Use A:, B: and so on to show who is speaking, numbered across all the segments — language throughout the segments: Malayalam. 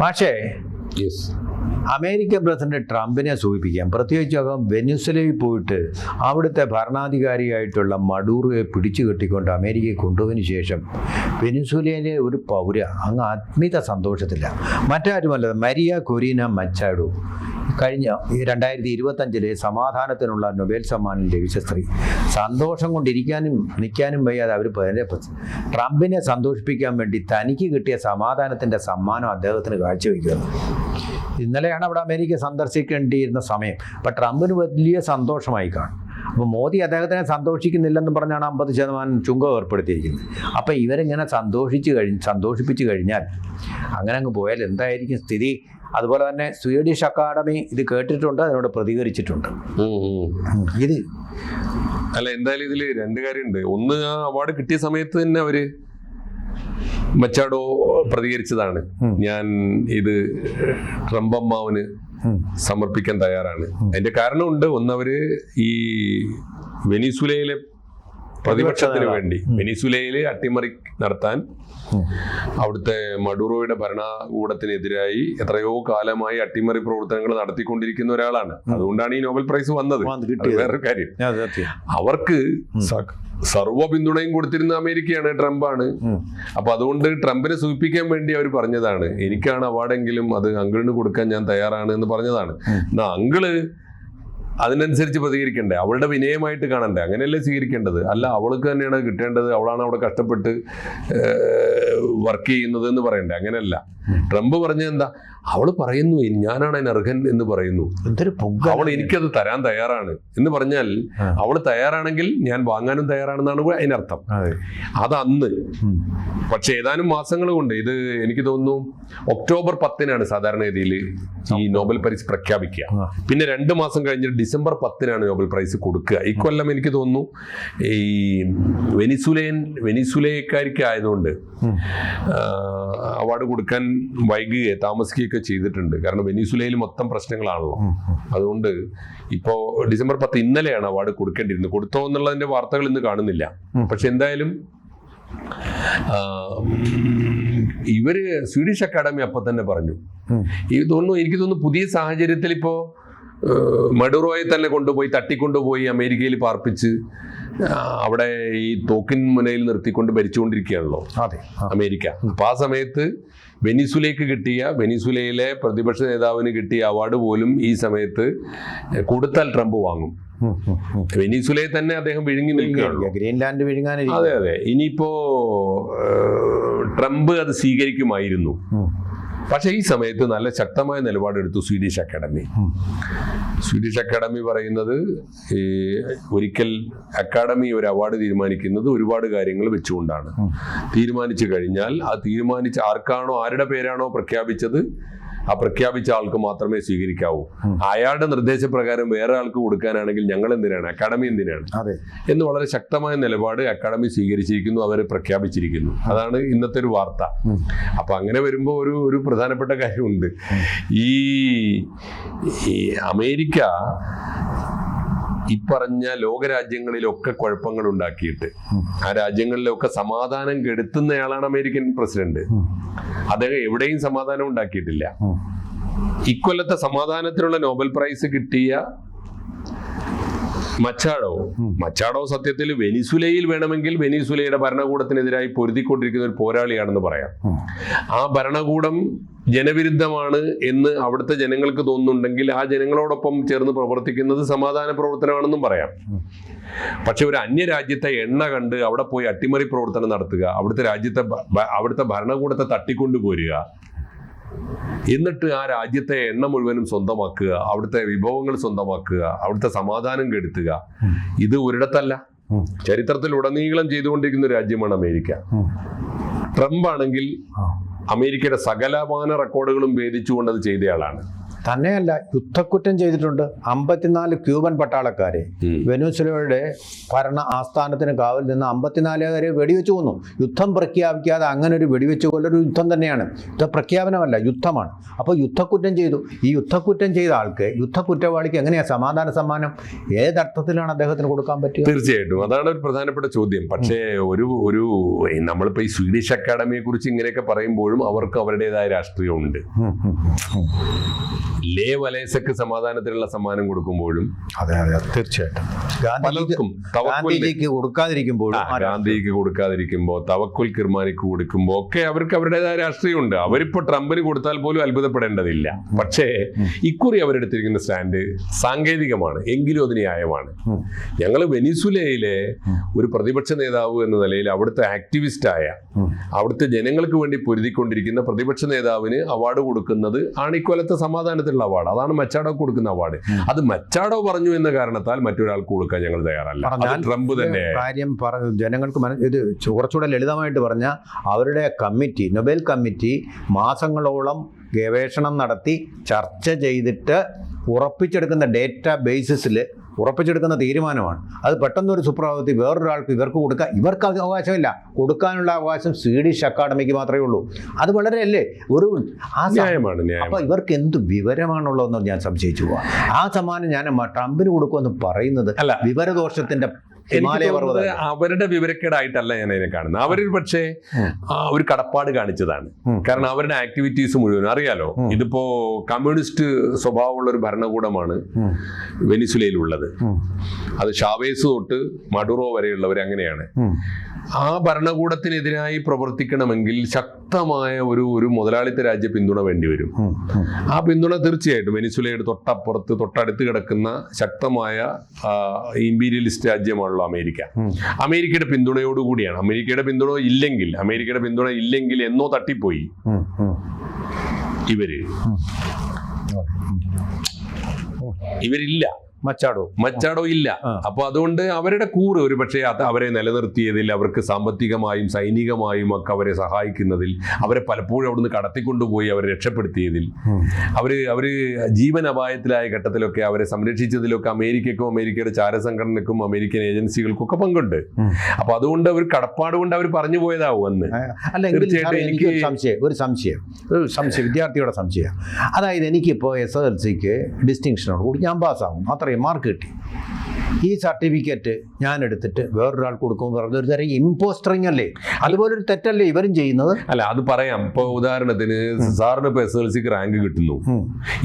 A: പക്ഷേ അമേരിക്കൻ പ്രസിഡന്റ് ട്രംപിനെ സൂചിപ്പിക്കാം. പ്രത്യേകിച്ച് വെനിസ്വേലയിൽ പോയിട്ട് അവിടുത്തെ ഭരണാധികാരിയായിട്ടുള്ള മഡൂറോയെ പിടിച്ചു കെട്ടിക്കൊണ്ട് അമേരിക്കയിൽ കൊണ്ടുപോയതിന് ശേഷം വെനിസ്വേലയിലെ ഒരു പൗര അങ്ങ് അത്മിത സന്തോഷത്തില്ല. മറ്റാരുമല്ല, മരിയ കൊറീന മച്ചാഡോ കഴിഞ്ഞ 2025 സമാധാനത്തിനുള്ള നൊബേൽ സമ്മാനം ലഭിച്ച സ്ത്രീ. സന്തോഷം കൊണ്ടിരിക്കാനും നിൽക്കാനും വയ്യാതെ അവർ ട്രംപിനെ സന്തോഷിപ്പിക്കാൻ വേണ്ടി തനിക്ക് കിട്ടിയ സമാധാനത്തിൻ്റെ സമ്മാനം അദ്ദേഹത്തിന് കാഴ്ചവെക്കുന്നത്. ഇന്നലെയാണ് അവിടെ അമേരിക്ക സന്ദർശിക്കേണ്ടിയിരുന്ന സമയം. അപ്പം ട്രംപിന് വലിയ സന്തോഷമായി കാണും. അപ്പോൾ മോദി അദ്ദേഹത്തിനെ സന്തോഷിക്കുന്നില്ലെന്ന് പറഞ്ഞാണ് 50% ചുങ്കം ഏർപ്പെടുത്തിയിരിക്കുന്നത്. അപ്പം ഇവരിങ്ങനെ സന്തോഷിപ്പിച്ചു കഴിഞ്ഞാൽ അങ്ങനെ അങ്ങ് പോയാൽ എന്തായിരിക്കും സ്ഥിതി? അതുപോലെ തന്നെ സ്വീഡിഷ് അക്കാഡമി ഇത് കേട്ടിട്ടുണ്ട്, അതിനോട് പ്രതികരിച്ചിട്ടുണ്ട്. ഇത്
B: അല്ല, എന്തായാലും ഇതിൽ രണ്ട് കാര്യമുണ്ട്. ഒന്ന്, ആ അവാർഡ് കിട്ടിയ സമയത്ത് തന്നെ അവര് മച്ചാഡോ പ്രതികരിച്ചതാണ്, ഞാൻ ഇത് ട്രംപ് അമ്മാവന് സമർപ്പിക്കാൻ തയ്യാറാണ്. അതിന്റെ കാരണമുണ്ട്. ഒന്നവര് ഈ വെനിസ്വേലയിലെ പ്രതിപക്ഷത്തിന് വേണ്ടി വെനിസ്വേലയിൽ അട്ടിമറി നടത്താൻ അവിടുത്തെ മഡൂറോയുടെ ഭരണകൂടത്തിനെതിരായി എത്രയോ കാലമായി അട്ടിമറി പ്രവർത്തനങ്ങൾ നടത്തിക്കൊണ്ടിരിക്കുന്ന ഒരാളാണ്. അതുകൊണ്ടാണ് ഈ നോബൽ പ്രൈസ് വന്നത്. വേറൊരു കാര്യം, അവർക്ക് സർവ്വ പിന്തുണയും കൊടുത്തിരുന്ന അമേരിക്കയാണ്, ട്രംപാണ്. അപ്പൊ അതുകൊണ്ട് ട്രംപിനെ സൂചിപ്പിക്കാൻ വേണ്ടി അവർ പറഞ്ഞതാണ്, എനിക്കാണ് അവാർഡെങ്കിലും അത് അങ്കിളിന് കൊടുക്കാൻ ഞാൻ തയ്യാറാണ് എന്ന് പറഞ്ഞതാണ്. എന്നാ അങ്കിള് അതിനനുസരിച്ച് പ്രതികരിക്കണ്ടേ? അവളുടെ വിനയമായിട്ട് കാണണ്ടേ? അങ്ങനെയല്ലേ സ്വീകരിക്കേണ്ടത്? അല്ല, അവൾക്ക് തന്നെയാണ് കിട്ടേണ്ടത്, അവളാണ് അവിടെ കഷ്ടപ്പെട്ട് വർക്ക് ചെയ്യുന്നത് എന്ന് പറയണ്ടേ? അങ്ങനെയല്ല. ട്രംപ് പറഞ്ഞത് എന്താ? അവള് പറയുന്നു ഞാനാണ് അതിന് അർഹൻ എന്ന് പറയുന്നു. അവൾ എനിക്കത് തരാൻ തയ്യാറാണ് എന്ന് പറഞ്ഞാൽ അവള് തയ്യാറാണെങ്കിൽ ഞാൻ വാങ്ങാനും തയ്യാറാണെന്നാണ് അതിനർത്ഥം. അത് അന്ന്. പക്ഷെ ഏതാനും മാസങ്ങൾ കൊണ്ട്, ഇത് എനിക്ക് തോന്നുന്നു ഒക്ടോബർ 10 സാധാരണഗതിയിൽ ഈ നോബൽ പ്രൈസ് പ്രഖ്യാപിക്കുക. പിന്നെ 2 മാസം കഴിഞ്ഞിട്ട് ഡിസംബർ 10 നോബൽ പ്രൈസ് കൊടുക്കുക. ഇക്കൊല്ലം എനിക്ക് തോന്നുന്നു ഈ വെനിസ്വേലക്കാർക്ക് ആയതുകൊണ്ട് അവാർഡ് കൊടുക്കാൻ വൈകുകയോ താമസിക്കുകയൊക്കെ ചെയ്തിട്ടുണ്ട്. കാരണം വെനിസ്വേലയിൽ മൊത്തം പ്രശ്നങ്ങളാണല്ലോ. അതുകൊണ്ട് ഇപ്പോ ഡിസംബർ 10 ഇന്നലെയാണ് അവാർഡ് കൊടുക്കേണ്ടിയിരുന്നത്. കൊടുത്തോ എന്നുള്ളതിന്റെ വാർത്തകൾ ഇന്ന് കാണുന്നില്ല. പക്ഷെ എന്തായാലും ഇവര് സ്വീഡിഷ് അക്കാഡമി അപ്പൊ തന്നെ പറഞ്ഞു. എനിക്ക് തോന്നുന്നു പുതിയ സാഹചര്യത്തിൽ ഇപ്പോ മഡൂറോയെ തന്നെ കൊണ്ടുപോയി തട്ടിക്കൊണ്ടുപോയി അമേരിക്കയിൽ പാർപ്പിച്ച് അവിടെ ഈ തോക്കിൻ മുനയിൽ നിർത്തിക്കൊണ്ട് ഭരിച്ചുകൊണ്ടിരിക്കുകയാണല്ലോ അമേരിക്ക. അപ്പൊ ആ സമയത്ത് വെനിസ്വേലയിലെ പ്രതിപക്ഷ നേതാവിന് കിട്ടിയ അവാർഡ് പോലും ഈ സമയത്ത് കൊടുത്താൽ ട്രംപ് വാങ്ങും. വെനിസ്വേലയിൽ തന്നെ അദ്ദേഹം വിഴുങ്ങി നിൽക്കുകയാണല്ലോ.
A: ഗ്രീൻലാൻഡ് വിഴുങ്ങാൻ.
B: അതെ. ഇനിയിപ്പോ ട്രംപ് അത് സ്വീകരിക്കുമായിരുന്നു. പക്ഷെ ഈ സമയത്ത് നല്ല ശക്തമായ നിലപാടെടുത്തു സ്വീഡിഷ് അക്കാഡമി. സ്വീഡിഷ് അക്കാഡമി പറയുന്നത്, ഒരിക്കൽ അക്കാഡമി ഒരു അവാർഡ് തീരുമാനിക്കുന്നത് ഒരുപാട് കാര്യങ്ങൾ വെച്ചുകൊണ്ടാണ്. തീരുമാനിച്ചു കഴിഞ്ഞാൽ ആ തീരുമാനിച്ച ആരുടെ പേരാണോ പ്രഖ്യാപിച്ചത്, ആ പ്രഖ്യാപിച്ച ആൾക്ക് മാത്രമേ സ്വീകരിക്കാവൂ. അയാളുടെ നിർദ്ദേശപ്രകാരം വേറെ ആൾക്ക് കൊടുക്കാനാണെങ്കിൽ ഞങ്ങൾ എന്തിനാണ്, അക്കാഡമി എന്തിനാണ് എന്ന് വളരെ ശക്തമായ നിലപാട് അക്കാഡമി സ്വീകരിച്ചിരിക്കുന്നു, അവരെ പ്രഖ്യാപിച്ചിരിക്കുന്നു. അതാണ് ഇന്നത്തെ ഒരു വാർത്ത. അപ്പൊ അങ്ങനെ വരുമ്പോൾ ഒരു പ്രധാനപ്പെട്ട കാര്യമുണ്ട്. ഈ അമേരിക്ക ഈ പറഞ്ഞ ലോകരാജ്യങ്ങളിലൊക്കെ കുഴപ്പങ്ങൾ ഉണ്ടാക്കിയിട്ട് ആ രാജ്യങ്ങളിലൊക്കെ സമാധാനം കെടുത്തുന്നയാളാണ് അമേരിക്കൻ പ്രസിഡന്റ്. അദ്ദേഹം എവിടെയും സമാധാനം ഉണ്ടാക്കിയിട്ടില്ല. ഇക്കൊല്ലത്തെ സമാധാനത്തിനുള്ള നോബൽ പ്രൈസ് കിട്ടിയ മച്ചാഡോ സത്യത്തിൽ വെനിസ്വേലയിൽ വേണമെങ്കിൽ വെനിസ്വേലയുടെ ഭരണകൂടത്തിനെതിരായി പൊരുതിക്കൊണ്ടിരിക്കുന്ന ഒരു പോരാളിയാണെന്ന് പറയാം. ആ ഭരണകൂടം ജനവിരുദ്ധമാണ് എന്ന് അവിടുത്തെ ജനങ്ങൾക്ക് തോന്നുന്നുണ്ടെങ്കിൽ ആ ജനങ്ങളോടൊപ്പം ചേർന്ന് പ്രവർത്തിക്കുന്നത് സമാധാന പ്രവർത്തനമാണെന്നും പറയാം. പക്ഷെ ഒരു അന്യരാജ്യത്തെ എണ്ണ കണ്ട് അവിടെ പോയി അട്ടിമറി പ്രവർത്തനം നടത്തുക, അവിടുത്തെ ഭരണകൂടത്തെ തട്ടിക്കൊണ്ടുപോരുക, എന്നിട്ട് ആ രാജ്യത്തെ എണ്ണ മുഴുവനും സ്വന്തമാക്കുക, അവിടുത്തെ വിഭവങ്ങൾ സ്വന്തമാക്കുക, അവിടുത്തെ സമാധാനം കെടുത്തുക, ഇത് ഒരിടത്തല്ല, ചരിത്രത്തിൽ ഉടനീളം ചെയ്തുകൊണ്ടിരിക്കുന്ന ഒരു രാജ്യമാണ് അമേരിക്ക. ട്രംപ് ആണെങ്കിൽ അമേരിക്കയുടെ സകലമാന റെക്കോർഡുകളും ഭേദിച്ചുകൊണ്ട് അത് ചെയ്തയാളാണ്.
A: തന്നെയല്ല, യുദ്ധക്കുറ്റം ചെയ്തിട്ടുണ്ട്. 54 ക്യൂബൻ പട്ടാളക്കാരെ വെനസ്വേലയുടെ ഭരണ ആസ്ഥാനത്തിന് കാവൽ നിന്ന് 54 വെടിവെച്ച് കൊന്നു. യുദ്ധം പ്രഖ്യാപിക്കാതെ അങ്ങനെ ഒരു വെടിവെച്ച് കൊല്ലൊരു യുദ്ധം തന്നെയാണ്. യുദ്ധപ്രഖ്യാപനമല്ല, യുദ്ധമാണ്. അപ്പോൾ യുദ്ധക്കുറ്റം ചെയ്തു. ഈ യുദ്ധക്കുറ്റം ചെയ്ത ആൾക്ക്, യുദ്ധക്കുറ്റവാളിക്ക് എങ്ങനെയാണ് സമാധാന സമ്മാനം ഏതർത്ഥത്തിലാണ് അദ്ദേഹത്തിന് കൊടുക്കാൻ പറ്റുക?
B: തീർച്ചയായിട്ടും അതാണ് ഒരു പ്രധാനപ്പെട്ട ചോദ്യം. പക്ഷേ ഒരു നമ്മളിപ്പോ ഈ സ്വീഡിഷ് അക്കാഡമിയെ കുറിച്ച് ഇങ്ങനെയൊക്കെ പറയുമ്പോഴും അവർക്ക് അവരുടേതായ രാഷ്ട്രീയമുണ്ട്. ലേ വലേസക്ക് സമാധാനത്തിനുള്ള സമ്മാനം കൊടുക്കുമ്പോഴും
A: അതെ തീർച്ചയായിട്ടും
B: പലർക്കും
A: ഗാന്ധിജിക്ക് കൊടുക്കാതിരിക്കുമ്പോഴും
B: ഗാന്ധിജിക്ക് കൊടുക്കാതിരിക്കുമ്പോ തവക്കുൽ കിർമാനിക്ക് കൊടുക്കുമ്പോ ഒക്കെ അവർക്ക് അവരുടേതായ രാഷ്ട്രീയമുണ്ട്. അവരിപ്പോ ട്രംപിന് കൊടുത്താൽ പോലും അത്ഭുതപ്പെടേണ്ടതില്ല. പക്ഷേ ഇക്കുറി അവരെടുത്തിരിക്കുന്ന സ്റ്റാൻഡ് സാങ്കേതികമാണ്, എങ്കിലും അത് ന്യായമാണ്. ഞങ്ങൾ വെനിസുലയിലെ ഒരു പ്രതിപക്ഷ നേതാവ് എന്ന നിലയിൽ അവിടുത്തെ ആക്ടിവിസ്റ്റായ, അവിടുത്തെ ജനങ്ങൾക്ക് വേണ്ടി പൊരുതിക്കൊണ്ടിരിക്കുന്ന പ്രതിപക്ഷ നേതാവിന് അവാർഡ് കൊടുക്കുന്നത് ആണ് ഇക്കൊല്ലത്തെ സമാധാനത്തിലുള്ള അവാർഡ്. അതാണ് മച്ചാഡോ കൊടുക്കുന്ന അവാർഡ്. അത് മച്ചാഡോ പറഞ്ഞു എന്ന കാരണത്താൽ മറ്റൊരാൾക്ക് കൊടുക്കാൻ ഞങ്ങൾ തയ്യാറല്ല. ട്രംപ് തന്നെ
A: കാര്യം ജനങ്ങൾക്ക് ഇത് കുറച്ചുകൂടെ ലളിതമായിട്ട് പറഞ്ഞാൽ, അവരുടെ കമ്മിറ്റി, നൊബേൽ കമ്മിറ്റി മാസങ്ങളോളം ഗവേഷണം നടത്തി ചർച്ച ചെയ്തിട്ട് ഉറപ്പിച്ചെടുക്കുന്ന ഡേറ്റാ ബേസിസിൽ ഉറപ്പിച്ചെടുക്കുന്ന തീരുമാനമാണ്. അത് പെട്ടെന്നൊരു സുപ്രഭാതത്തിൽ വേറൊരാൾക്ക് ഇവർക്ക് കൊടുക്കാൻ, ഇവർക്ക് അവകാശമില്ല. കൊടുക്കാനുള്ള അവകാശം സ്വീഡിഷ് അക്കാഡമിക്ക് മാത്രമേ ഉള്ളൂ. അത് വളരെ അല്ലേ ഒരു
B: ന്യായമാണ്.
A: അപ്പോൾ ഇവർക്ക് എന്ത് വിവരമാണുള്ളതെന്ന് ഞാൻ സംശയിച്ചു പോവാം. ആ സമ്മാനം ഞാൻ ട്രംപിന് കൊടുക്കുമെന്ന് പറയുന്നത് അല്ല, വിവരദോഷത്തിന്റെ
B: അവരുടെ വിവരക്കേടായിട്ടല്ല ഞാൻ അതിനെ കാണുന്നത്. അവരിൽ പക്ഷേ ഒരു കടപ്പാട് കാണിച്ചതാണ്. കാരണം അവരുടെ ആക്ടിവിറ്റീസ് മുഴുവൻ അറിയാലോ. ഇതിപ്പോ കമ്മ്യൂണിസ്റ്റ് സ്വഭാവമുള്ള ഒരു ഭരണകൂടമാണ് വെനിസുലയിലുള്ളത്. അത് ഷാവേസ് തൊട്ട് മഡുറോ വരെയുള്ളവർ അങ്ങനെയാണ്. ആ ഭരണകൂടത്തിനെതിരായി പ്രവർത്തിക്കണമെങ്കിൽ ശക്തമായ ഒരു മുതലാളിത്ത രാജ്യ പിന്തുണ വേണ്ടിവരും. ആ പിന്തുണ തീർച്ചയായിട്ടും വെനിസുലയുടെ തൊട്ടപ്പുറത്ത് തൊട്ടടുത്ത് കിടക്കുന്ന ശക്തമായ ഇമ്പീരിയലിസ്റ്റ് രാജ്യമാണല്ലോ അമേരിക്ക. അമേരിക്കയുടെ പിന്തുണയോടുകൂടിയാണ്. അമേരിക്കയുടെ പിന്തുണ ഇല്ലെങ്കിൽ എന്നോ തട്ടിപ്പോയി ഇവരില്ല. മച്ചാഡോ ഇല്ല. അപ്പൊ അതുകൊണ്ട് അവരുടെ കൂറ് ഒരു പക്ഷേ അവരെ നിലനിർത്തിയതിൽ, അവർക്ക് സാമ്പത്തികമായും സൈനികമായും ഒക്കെ അവരെ സഹായിക്കുന്നതിൽ, അവരെ പലപ്പോഴും അവിടുന്ന് കടത്തിക്കൊണ്ടുപോയി അവരെ രക്ഷപ്പെടുത്തിയതിൽ, അവര് ജീവൻ അപായത്തിലായ ഘട്ടത്തിലൊക്കെ അവരെ സംരക്ഷിച്ചതിലൊക്കെ അമേരിക്കക്കും അമേരിക്കയുടെ ചാരസംഘടനക്കും അമേരിക്കൻ ഏജൻസികൾക്കും ഒക്കെ പങ്കുണ്ട്. അപ്പൊ അതുകൊണ്ട് അവർ കടപ്പാട് കൊണ്ട് അവർ പറഞ്ഞു പോയതാവും അന്ന്.
A: തീർച്ചയായിട്ടും എനിക്ക് ഒരു സംശയം വിദ്യാർത്ഥിയുടെ സംശയം. അതായത് എനിക്കിപ്പോൾ SSLCക്ക് ഡിസ്റ്റിങ്ഷനോട് കൂടി ഞാൻ പാസ്സാകും, അത്രയും മാർക്ക് കിട്ടി. ഈ സർട്ടിഫിക്കറ്റ് ഞാൻ എടുത്തിട്ട് വേറൊരാൾ കൊടുക്കുമെന്ന് പറഞ്ഞ ഒരു തരം ഇമ്പോസ്റ്ററിങ് അല്ലേ? അതുപോലൊരു തെറ്റല്ലേ ഇവരും ചെയ്യുന്നത്?
B: അല്ല, അത് പറയാം. ഇപ്പോൾ ഉദാഹരണത്തിന് സാറിന് ഇപ്പോൾ SSLCക്ക് റാങ്ക് കിട്ടുന്നു.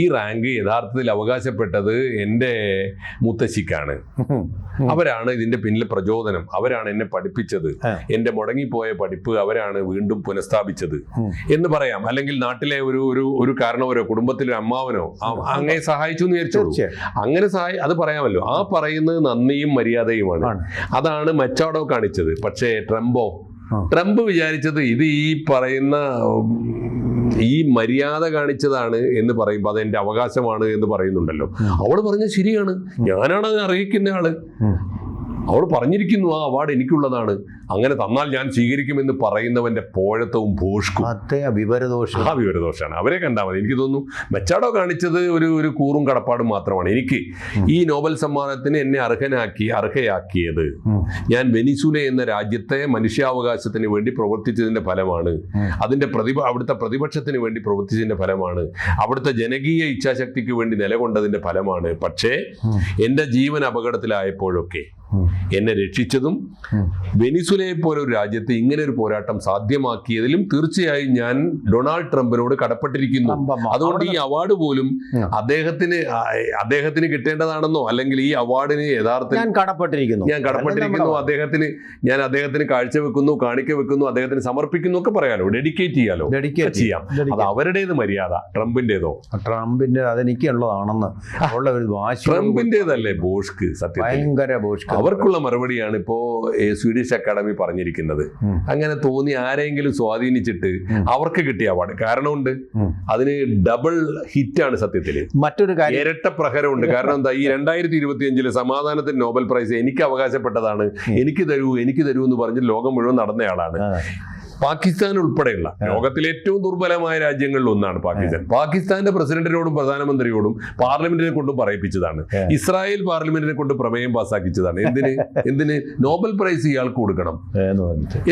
B: ഈ റാങ്ക് യഥാർത്ഥത്തിൽ അവകാശപ്പെട്ടത് എൻ്റെ മുത്തശ്ശിക്കാണ്. അവരാണ് ഇതിന്റെ പിന്നിലെ പ്രചോദനം. അവരാണ് എന്നെ പഠിപ്പിച്ചത്. എൻ്റെ മുടങ്ങിപ്പോയ പഠിപ്പ് അവരാണ് വീണ്ടും പുനഃസ്ഥാപിച്ചത് എന്ന് പറയാം. അല്ലെങ്കിൽ നാട്ടിലെ ഒരു കാരണവരോ കുടുംബത്തിലെ അമ്മാവനോ അങ്ങനെ സഹായിച്ചു എന്ന് വിചാരിച്ചോളൂ. അങ്ങനെ അത് പറയാമല്ലോ. ആ പറയുന്നത് നന്ദിയും മര്യാദയുമാണ്. അതാണ് മച്ചാഡോ കാണിച്ചത്. പക്ഷേ ട്രംപ് വിചാരിച്ചത് ഇത് ഈ പറയുന്ന ഈ മര്യാദ കാണിച്ചതാണ് എന്ന് പറയുമ്പോൾ അതെന്റെ അവകാശമാണ് എന്ന് പറയുന്നുണ്ടല്ലോ. അവള് പറഞ്ഞത് ശരിയാണ്. ഞാനാണ് അത് അറിയിക്കുന്ന ആള്. അവൾ പറഞ്ഞിരിക്കുന്നു ആ അവാർഡ് എനിക്കുള്ളതാണ്, അങ്ങനെ തന്നാൽ ഞാൻ സ്വീകരിക്കുമെന്ന് പറയുന്നവന്റെ പോഴത്തവും ഭോഷ്കും വിവരദോഷമാണ്. അവരെ കണ്ടാൽ മതി. എനിക്ക് തോന്നുന്നു മച്ചാഡോ കാണിച്ചത് ഒരു കൂറും കടപ്പാടും മാത്രമാണ്. എനിക്ക് ഈ നോബൽ സമ്മാനത്തിന് എന്നെ അർഹയാക്കിയത് ഞാൻ വെനിസുല എന്ന രാജ്യത്തെ മനുഷ്യാവകാശത്തിന് വേണ്ടി പ്രവർത്തിച്ചതിന്റെ ഫലമാണ്. അവിടുത്തെ പ്രതിപക്ഷത്തിന് വേണ്ടി പ്രവർത്തിച്ചതിന്റെ ഫലമാണ്. അവിടുത്തെ ജനകീയ ഇച്ഛാശക്തിക്ക് വേണ്ടി നിലകൊണ്ടതിന്റെ ഫലമാണ്. പക്ഷേ എന്റെ ജീവൻ അപകടത്തിലായപ്പോഴൊക്കെ എന്നെ രക്ഷിച്ചതും വെനിസുലയെ പോലെ ഒരു രാജ്യത്ത് ഇങ്ങനെ ഒരു പോരാട്ടം സാധ്യമാക്കിയതിലും തീർച്ചയായും ഞാൻ ഡൊണാൾഡ് ട്രംപിനോട് കടപ്പെട്ടിരിക്കുന്നു. അതുകൊണ്ട് ഈ അവാർഡ് പോലും അദ്ദേഹത്തിന് കിട്ടേണ്ടതാണെന്നോ അല്ലെങ്കിൽ ഈ അവാർഡിന് യഥാർത്ഥത്തിൽ ഞാൻ കടപ്പെട്ടിരിക്കുന്നു, അദ്ദേഹത്തിന് കാഴ്ചവെക്കുന്നു, കാണിക്ക വെക്കുന്നു, അദ്ദേഹത്തിന് സമർപ്പിക്കുന്നു ഒക്കെ പറയാലോ, ഡെഡിക്കേറ്റ് ചെയ്യാം. അത് അവരുടേത് മര്യാദ. ട്രംപിന്റേതോ?
A: അതെനിക്കുള്ളതാണെന്ന് ഉള്ള ഒരു വാശി.
B: ട്രംപിന്റേതല്ലേ ബോഷ്ക്ക്? സത്യം ഭയങ്കര ബോഷ്ക്ക്. അവർക്കുള്ള മറുപടിയാണ് ഇപ്പോ സ്വീഡിഷ് അക്കാഡമി പറഞ്ഞിരിക്കുന്നത്. അങ്ങനെ തോന്നി ആരെങ്കിലും സ്വാധീനിച്ചിട്ട് അവർക്ക് കിട്ടിയ അവാർഡ്. കാരണമുണ്ട്, അതിന് ഡബിൾ ഹിറ്റാണ് സത്യത്തില്. മറ്റൊരു കാര്യം, ഇരട്ട പ്രഹരമുണ്ട്. കാരണം എന്താ, ഈ 2025 സമാധാനത്തിന് നോബൽ പ്രൈസ് എനിക്ക് അവകാശപ്പെട്ടതാണ്, എനിക്ക് തരൂ എന്ന് പറഞ്ഞ് ലോകം മുഴുവൻ നടന്നയാളാണ്. പാകിസ്ഥാൻ ഉൾപ്പെടെയുള്ള ലോകത്തിലെ ഏറ്റവും ദുർബലമായ രാജ്യങ്ങളിൽ ഒന്നാണ് പാകിസ്ഥാൻ. പാകിസ്ഥാന്റെ പ്രസിഡന്റിനോടും പ്രധാനമന്ത്രിയോടും പാർലമെന്റിനെ കൊണ്ടും പറയിപ്പിച്ചതാണ്. ഇസ്രായേൽ പാർലമെന്റിനെ കൊണ്ട് പ്രമേയം പാസ്സാക്കിച്ചതാണ്. എന്തിന് നോബൽ പ്രൈസ് ഇയാൾക്ക് കൊടുക്കണം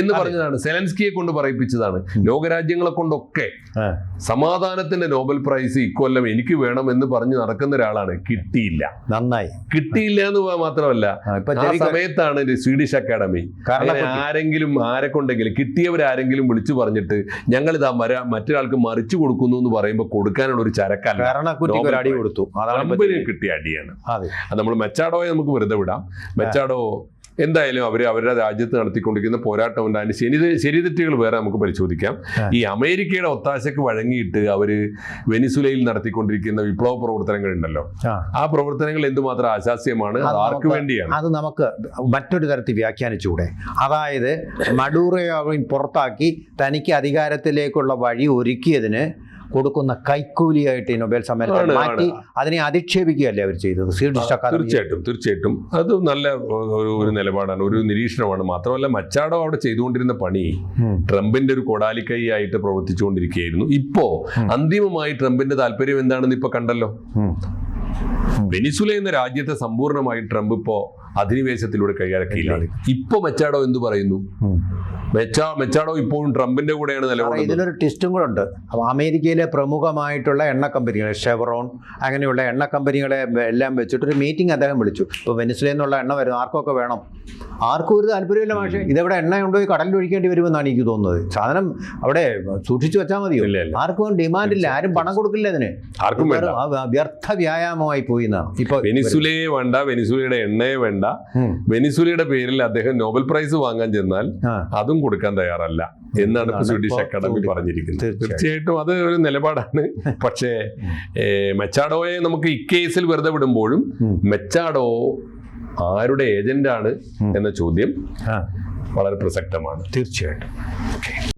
B: എന്ന് പറഞ്ഞതാണ്. സെലൻസ്കിയെ കൊണ്ട് പറയിപ്പിച്ചതാണ്. ലോകരാജ്യങ്ങളെ കൊണ്ടൊക്കെ സമാധാനത്തിന്റെ നോബൽ പ്രൈസ് ഇക്കൊല്ലം എനിക്ക് വേണം എന്ന് പറഞ്ഞ് നടക്കുന്ന ഒരാളാണ്. കിട്ടിയില്ല.
A: നന്നായി
B: കിട്ടിയില്ല എന്ന് മാത്രമല്ല, ആ സമയത്താണ് സ്വീഡിഷ് അക്കാഡമി ആരെങ്കിലും ആരെക്കൊണ്ടെങ്കിലും കിട്ടിയവരാരെങ്കിലും വിളിച്ചു പറഞ്ഞിട്ട് ഞങ്ങൾ ഇതാ മറ്റൊരാൾക്ക് മറിച്ചു കൊടുക്കുന്നു എന്ന് പറയുമ്പോൾ കൊടുക്കാനുള്ള ഒരു ചരക്കല്ല, ട്രംപിന് കിട്ടിയ അടിയാണ്. അത് നമ്മൾ മെച്ചാഡോയെ നമുക്ക് വെറുതെ വിടാം. മെച്ചാഡോ എന്തായാലും അവരുടെ രാജ്യത്ത് നടത്തിക്കൊണ്ടിരിക്കുന്ന പോരാട്ടമുണ്ട്. അതിന് ശരിതെറ്റുകൾ വേറെ നമുക്ക് പരിശോധിക്കാം. ഈ അമേരിക്കയുടെ ഒത്താശക്ക് വഴങ്ങിയിട്ട് അവര് വെനിസുലയിൽ നടത്തിക്കൊണ്ടിരിക്കുന്ന വിപ്ലവ പ്രവർത്തനങ്ങൾ ഉണ്ടല്ലോ, ആ പ്രവർത്തനങ്ങൾ എന്തുമാത്രം അശാസ്യമാണ്, ആർക്ക് വേണ്ടിയാണ്?
A: അത് നമുക്ക് മറ്റൊരു തരത്തിൽ വ്യാഖ്യാനിച്ചുകൂടെ? അതായത് മഡൂറോയെ പുറത്താക്കി തനിക്ക് അധികാരത്തിലേക്കുള്ള വഴി ഒരുക്കിയതിന് കൊടുക്കുന്ന കൈക്കൂലിയായിട്ട് ഈ നൊബേൽ സമ്മാനത്തെ മാറ്റി അതിനെ അധിക്ഷേപിക്കുകയല്ലേ അവർ ചെയ്തത്?
B: തീർച്ചയായിട്ടും അത് നല്ല ഒരു നിലപാടാണ്, ഒരു നിരീക്ഷണമാണ്. മാത്രമല്ല മച്ചാഡോ അവിടെ ചെയ്തുകൊണ്ടിരുന്ന പണി ട്രംപിന്റെ ഒരു കൊടാലിക്കൈ ആയിട്ട് പ്രവർത്തിച്ചുകൊണ്ടിരിക്കുകയായിരുന്നു. ഇപ്പോ അന്തിമമായി ട്രംപിന്റെ താല്പര്യം എന്താണെന്ന് ഇപ്പൊ കണ്ടല്ലോ. വെനിസുല എന്ന രാജ്യത്തെ സമ്പൂർണ്ണമായി ട്രംപ് ഇപ്പോ അധിനിവേശത്തിലൂടെ കൈയടക്കിയില്ല. ഇപ്പൊ മെച്ചാഡോ എന്തു പറയുന്നു? മെച്ചാഡോ ഇപ്പോഴും ട്രംപിന്റെ കൂടെയാണ് നിലകൊള്ളുന്നത്.
A: ഇതിലൊരു ട്വിസ്റ്റും കൂടെ ഉണ്ട്. അപ്പോൾ അമേരിക്കയിലെ പ്രമുഖമായിട്ടുള്ള എണ്ണ കമ്പനികൾ, ഷെവറോൺ അങ്ങനെയുള്ള എണ്ണ കമ്പനികളെ എല്ലാം വെച്ചിട്ടൊരു മീറ്റിംഗ് അദ്ദേഹം വിളിച്ചു. ഇപ്പോൾ വെനിസുലയിൽ നിന്നുള്ള എണ്ണ വരും, ആർക്കൊക്കെ വേണം? ആർക്കും ഒരു താല്പര്യമില്ല. പക്ഷേ ഇതെവിടെ എണ്ണ കൊണ്ടുപോയി കടലിൽ ഒഴിക്കേണ്ടി വരുമെന്നാണ് എനിക്ക് തോന്നുന്നത്. സാധനം അവിടെ സൂക്ഷിച്ചു വെച്ചാൽ മതിയോ? ആർക്കും ഡിമാൻഡില്ല, ആരും പണം കൊടുക്കില്ല ഇതിന്,
B: ആർക്കും
A: വ്യർത്ഥ വ്യായാമമായി പോയി എന്നാണ്. ഇപ്പൊ
B: വെനിസുലയെ വേണ്ട, വെനിസുലയുടെ എണ്ണയെ വേണ്ട, വെനിസുലയുടെ പേരിൽ അദ്ദേഹം നോബൽ പ്രൈസ് വാങ്ങാൻ ചെന്നാൽ അതും കൊടുക്കാൻ തയ്യാറല്ല എന്നാണ് ഇപ്പോൾ സ്വീഡിഷ് അക്കാഡമി പറഞ്ഞിരിക്കുന്നത്. തീർച്ചയായിട്ടും അത് ഒരു നിലപാടാണ്. പക്ഷേ മെച്ചാഡോയെ നമുക്ക് ഇക്കേസിൽ വെറുതെ വിടുമ്പോഴും മെച്ചാഡോ ആരുടെ ഏജന്റാണ് എന്ന ചോദ്യം വളരെ പ്രസക്തമാണ്.
A: തീർച്ചയായിട്ടും.